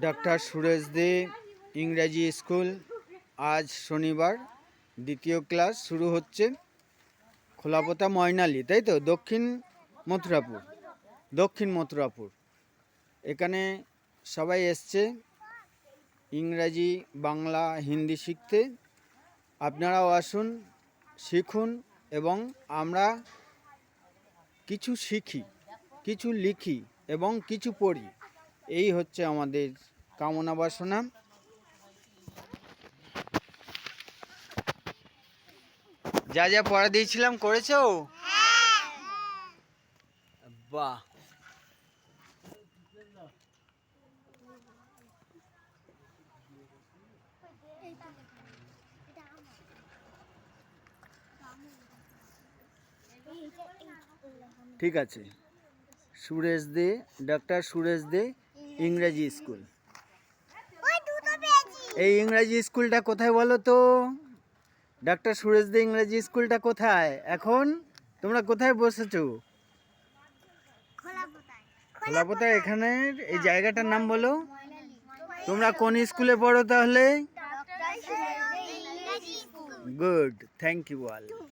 Doctor Suresh दे इंग्रेजी school आज शनिवार द्वितीय क्लास शुरू होच्छे खोलापोता मयनाली ताई तो दक्षिण मथुरापुर एखाने सबाई एसছে इंग्रेजी बांगला हिंदी शिखते आपनाराओ आसुन शिखुन एवं आमरा किछु शिखी किछु लिखी एवं किछु पढ़ी এই হচ্ছে আমাদের কামনা বাসনা। যা যা পড়া দিয়েছিলাম করেছো? বাহ, ঠিক আছে। সুরেশ দে, ডক্টর সুরেশ দে इंग्रेजी स्कूल। এই इंग्रेजी স্কুলটা কোথায় বলো তো? ডক্টর সুরেশ দে इंग्रेजी স্কুলটা কোথায়? এখন তোমরা কোথায় বসেছো? খোলাপোতা। এখানে এই জায়গাটার নাম বলো। তোমরা কোন স্কুলে পড়ো তাহলে? Good, thank you all.